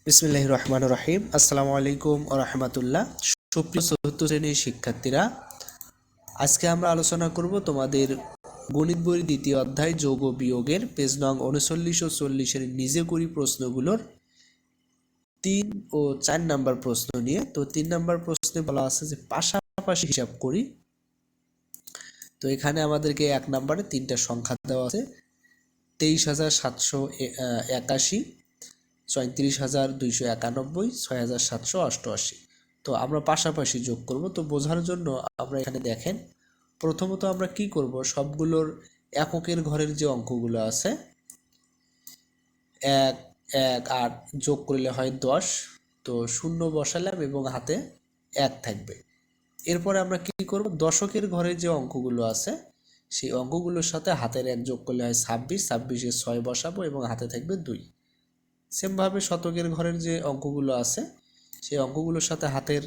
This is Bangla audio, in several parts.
বিসমিল্লাহির রহমানির রহিম। আসসালামু আলাইকুম ওয়া রাহমাতুল্লাহ। সুপ্রিয় চতুর্থ শ্রেণীর শিক্ষার্থীরা, আজকে আমরা আলোচনা করব তোমাদের গণিত বইয়ের দ্বিতীয় অধ্যায় যোগ ও বিয়োগের পেজ নং 39 ও 40 নিজে করি প্রশ্নগুলোর 3 ও 4 নাম্বার প্রশ্ন নিয়ে। তো 3 নাম্বার প্রশ্নে বলা আছে যে পাশাপাশি হিসাব করি। তো এখানে আমাদেরকে 1 নম্বরে 3টা সংখ্যা দেওয়া আছে, 23,781, 34,291, 6,788। তো আমরা পাশাপাশি যোগ করব। তো বোঝার জন্য আমরা এখানে দেখেন, প্রথমত আমরা কি করব, সবগুলোর এককের ঘরের যে অঙ্কগুলো আছে 1, 1, 8 যোগ করলে হয় 10। তো 0 বসালাম এবং হাতে 1 থাকবে। এরপরে আমরা কি করব, দশকের ঘরের যে অঙ্কগুলো আছে সেই অঙ্কগুলোর সাথে হাতের 1 যোগ করলে হয় 26, 26-এ 6 বসাবো এবং হাতে থাকবে 2। সেমভাবে শতকের ঘরের যে অঙ্কগুলো আছে সেই অঙ্কগুলোর সাথে হাতের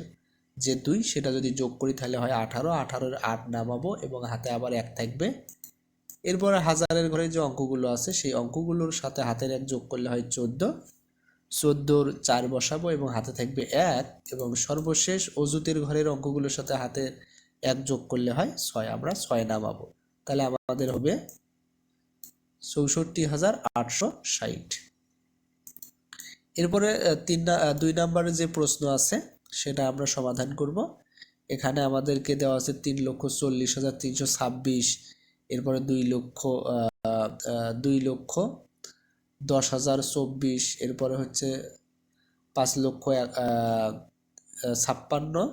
যে 2 সেটা যদি যোগ করি তাহলে হয় 18, 18-এর 8 নামাবো এবং হাতে আবার 1 থাকবে। এরপরে হাজারের ঘরে যে অঙ্কগুলো আছে সেই অঙ্কগুলোর সাথে হাতের 1 যোগ করলে হয় 14, 14-এর 4 বসাবো এবং হাতে থাকবে 1। এবং সর্বশেষ অজুতের ঘরের অঙ্কগুলোর সাথে হাতের 1 যোগ করলে হয় 6, আমরা 6 নামাবো। তাহলে আমাদের হবে 64,860। এরপরে 2 নম্বরের যে প্রশ্ন আছে সেটা আমরা সমাধান করব। এখানে আমাদেরকে দেওয়া আছে 3,40,326, এরপরে 2,10,24, এরপরে হচ্ছে 5,56,,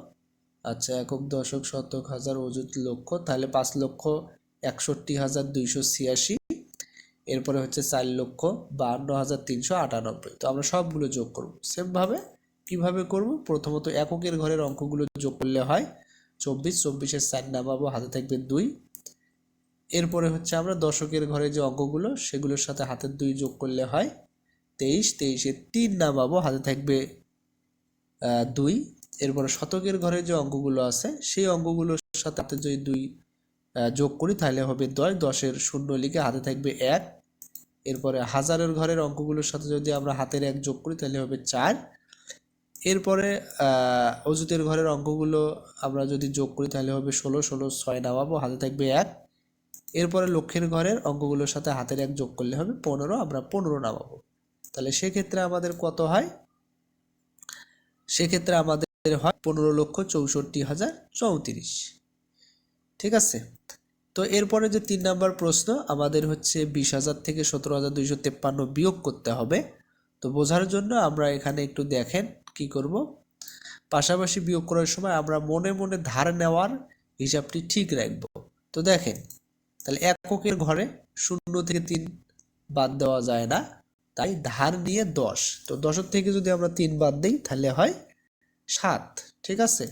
আচ্ছা, একক দশক শতক হাজার অযুত লক্ষ, তাহলে 5,61,286, এরপরে হচ্ছে 4,52,398। তো আমরা সবগুলো যোগ করব। সেমভাবে কিভাবে করব, প্রথমত এককের ঘরের অঙ্কগুলো যোগ করলে হয় 24, 24-এর 4 নামাবো, হাতে থাকবে 2। এরপরে হচ্ছে আমরা দশকের ঘরে যে অঙ্কগুলো সেগুলোর সাথে হাতের 2 যোগ করলে হয় 23, 23-এর 3 নামাবো, হাতে থাকবে 2। এরপরে শতকের ঘরে যে অঙ্কগুলো আছে সেই অঙ্কগুলোর সাথে হাতে যদি 2 যোগ করি তাহলে হবে 10, 10-এর 0 লিখে হাতে থাকবে 1। এরপরে হাজারের ঘরের অঙ্কগুলোর সাথে যদি আমরা হাতের 1 যোগ করি তাহলে হবে 4। এরপরে অজুতের ঘরের অঙ্কগুলো আমরা যদি যোগ করি তাহলে হবে 16, 16, 6 নামাবো, হাতে থাকবে 1। এরপরে লক্ষের ঘরের অঙ্কগুলোর সাথে হাতের 1 যোগ করলে হবে 15, আমরা 15 নামাবো। তাহলে সেক্ষেত্রে আমাদের কত হয়, সেক্ষেত্রে আমাদের হয় 15,64,034। ঠিক আছে। তো এরপরে যে 3 নাম্বার প্রশ্ন আমাদের হচ্ছে 20,000 থেকে 17,253 বিয়োগ করতে হবে। তো বোঝার জন্য আমরা এখানে একটু দেখেন কি করব, পাশাপাশি বিয়োগ করার সময় আমরা মনে মনে ধার নেওয়ার হিসাবটি ঠিক রাখবো। তো দেখেন, তাহলে এককের ঘরে 0 থেকে 3 বাদ দেওয়া যায় না, তাই ধার নিয়ে 10। তো 10-এর থেকে যদি আমরা 3 বাদ দিই তাহলে হয় 7। ঠিক আছে।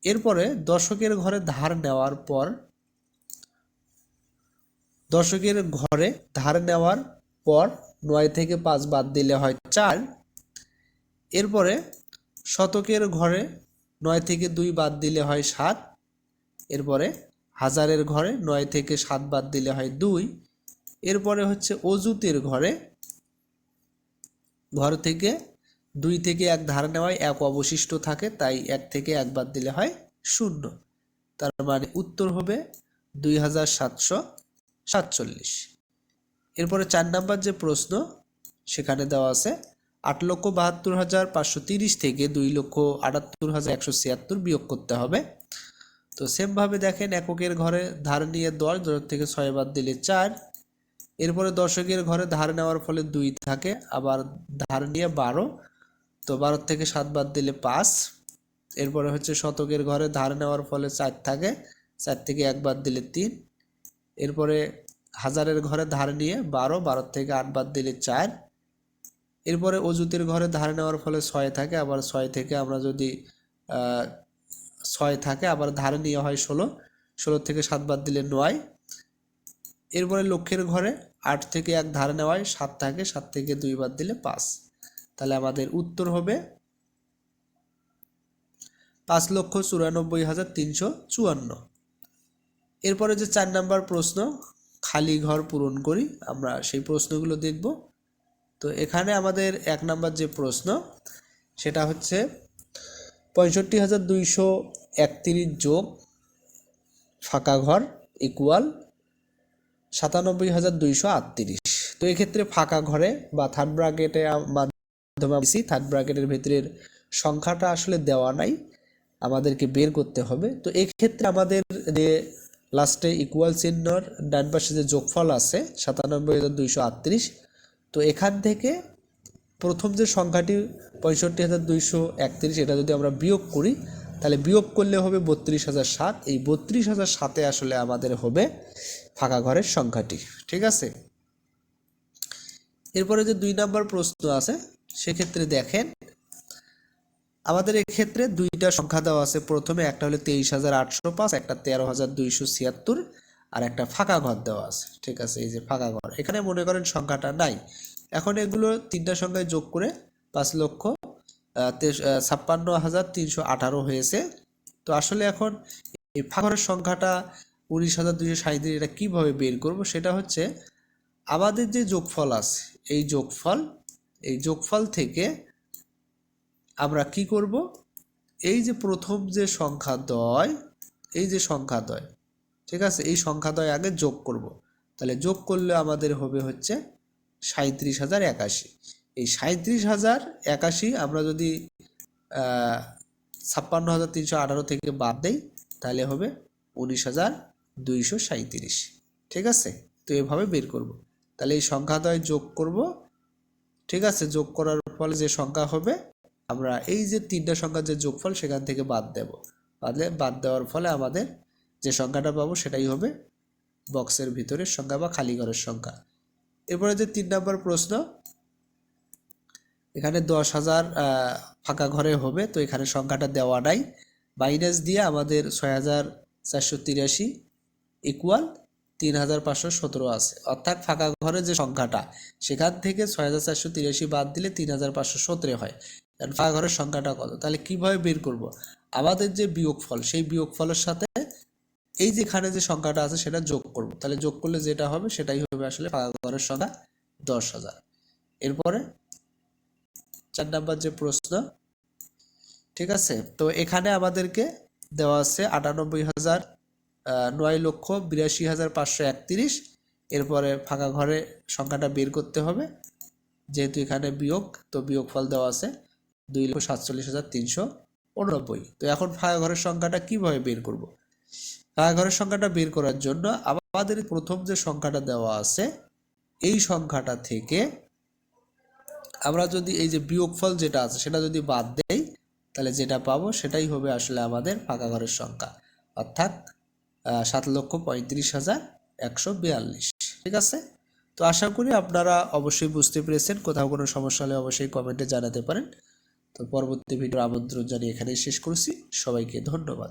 এরপরে দশকের ঘরে ধার নেওয়ার পর, দশকের ঘরে ধার নেওয়ার পর 9 থেকে 5 বাদ দিলে হয় 4। এরপরে শতকের ঘরে 9 থেকে 2 বাদ দিলে হয় 7। এরপরে হাজারের ঘরে 9 থেকে 7 বাদ দিলে হয় 2। এরপরে হচ্ছে অজুতের ঘরে ঘর থেকে 2 থেকে 1 ধার নেওয়ায় 1 অবশিষ্ট থাকে, তাই 1 থেকে 1 বাদ দিলে হয় 0। তার মানে উত্তর হবে 2,747। এরপরে 4 নাম্বার যে প্রশ্ন সেখানে দেওয়া আছে 8,72,530 থেকে 2,78,176 বিয়োগ করতে হবে। তো সেমভাবে দেখেন, এককের ঘরে ধার নিয়ে 10, 10 থেকে 6 বাদ দিলে 4। এরপরে দশকের ঘরে ধার নেওয়ার ফলে 2 থাকে, আবার ধার নিয়ে 12, তো 12 থেকে 7 বাদ দিলে 5। এরপরে হচ্ছে শতকের ঘরে ধার নেওয়ার ফলে 4 থাকে, 4 থেকে 1 বাদ দিলে 3। এরপরে হাজারের ঘরে ধার নিয়ে 12, 12 থেকে 8 বাদ দিলে 4। এরপরে অজুতের ঘরে ধার নেওয়ার ফলে 6 থাকে, আবার 6 থেকে আমরা যদি 6 থাকে আবার ধার নিয়ে হয় 16, 16 থেকে 7 বাদ দিলে 9। এরপরে লক্ষের ঘরে 8 থেকে 1 ধার নেওয়ায় 7 থাকে, 7 থেকে 2 বাদ দিলে 5। তাহলে আমাদের উত্তর হবে 5,94,354। এরপরে যে 4 নাম্বার প্রশ্ন, খালি ঘর পূরণ করি, আমরা সেই প্রশ্নগুলো দেখব। তো এখানে আমাদের 1 নাম্বার যে প্রশ্ন সেটা হচ্ছে 65,231 যোগ ফাঁকা ঘর ইকুয়াল 97,238। তো এক্ষেত্রে ফাঁকা ঘরে বা থার্ড ব্র্যাকেটে মাধ্যমে থার্ড ব্র্যাকেটের ভিতরের সংখ্যাটা আসলে দেওয়া নাই, আমাদেরকে বের করতে হবে। তো এক্ষেত্রে আমাদের যে লাস্টে ইকুয়াল চিহ্নর ডান পাশে যে যোগফল আছে 97,238, তো এখান থেকে প্রথম যে সংখ্যাটি 65,231 এটা যদি আমরা বিয়োগ করি তাহলে বিয়োগ করলে হবে 32,007। এই 32,007 আসলে আমাদের হবে ফাঁকা ঘরের সংখ্যাটি। ঠিক আছে, এরপরে যে 2 নাম্বার প্রশ্ন আছে সেক্ষেত্রে দেখেন আমাদের এক্ষেত্রে দুইটা সংখ্যা দেওয়া আছে। প্রথমে একটা হলো 23,805, একটা 13,276 আর একটা ফাঁকা ঘর দেওয়া আছে। ঠিক আছে, এই যে ফাঁকা ঘর, এখানে মনে করেন সংখ্যাটা নাই। এখন এগুলো তিনটা সংখ্যায় যোগ করে 5,56,318 হয়েছে। তো আসলে এখন এই ফাঁকা ঘরের সংখ্যাটা 19,237 এটা কিভাবে বের করব, সেটা হচ্ছে আমাদের যে যোগফল আছে এই যোগফল থেকে আমরা কি করব, এই যে প্রথম যে সংখ্যা দ্বয়, এই যে সংখ্যা দ্বয়, ঠিক আছে, এই সংখ্যা দ্বয় আগে যোগ করব। তাহলে যোগ করলে আমাদের হবে হচ্ছে 37,081। এই 37,081 আমরা যদি 56,318 থেকে বাদ দেই তাহলে হবে 19,237। ঠিক আছে, তো এভাবে বের করব। তাহলে এই সংখ্যাদ্বয় যোগ করব। ঠিক আছে, যোগ করার ফলে যে সংখ্যা হবে আমরা এই যে তিনটা সংখ্যার যে যোগফল সেখান থেকে বাদ দেব। বাদ দেওয়ার ফলে আমাদের যে সংখ্যাটা পাবো সেটাই হবে বক্সের ভিতরের সংখ্যা বা খালি ঘরের সংখ্যা। এরপরে যে 3 নম্বর প্রশ্ন, এখানে 10,000 ফাঁকা ঘরে হবে। তো এখানে সংখ্যাটা দেওয়া নাই, মাইনাস দিয়ে আমাদের 6,483 ইকুয়াল 3,517 আছে। অর্থাৎ ফাঁকা ঘরের যে সংখ্যাটা সেখান থেকে 6,483 বাদ দিলে 3,517 হয়। কারণ ফাঁকা ঘরের সংখ্যাটা কত, তাহলে কিভাবে বের করব? আমাদের যে বিয়োগফল সেই বিয়োগফলের সাথে এই যেখানে যে সংখ্যাটা আছে সেটা যোগ করব। তাহলে যোগ করলে যেটা হবে সেটাই হবে আসলে ফাঁকা ঘরের সংখ্যা 10,000। এরপরে 4 নাম্বার যে প্রশ্ন, ঠিক আছে, তো এখানে আমাদেরকে দেওয়া আছে 98,9,82,531। এরপরে ফাঁকা ঘরে সংখ্যাটা বের করতে হবে, যেহেতু এখানে বিয়োগ, তো বিয়োগফল দেওয়া আছে 2,47,389। তো এখন ফাঁকা ঘরের সংখ্যাটা কিভাবে বের করব? ফাঁকা ঘরের সংখ্যাটা বের করার জন্য আমাদের প্রথম যে সংখ্যাটা দেওয়া আছে এই সংখ্যাটা থেকে আমরা যদি এই যে বিয়োগফল যেটা আছে সেটা যদি বাদ দেই তাহলে যেটা পাবো সেটাই হবে আসলে আমাদের ফাঁকা ঘরের সংখ্যা, অর্থাৎ 7,35,142। ঠিক আছে, তো আশা করি আপনারা অবশ্যই বুঝতে পেরেছেন। কোথাও কোনো সমস্যা হলে অবশ্যই কমেন্টে জানাতে পারেন। তো পরবর্তী ভিডিওর আমন্ত্রণ জানিয়ে এখানেই শেষ করছি। সবাইকে ধন্যবাদ।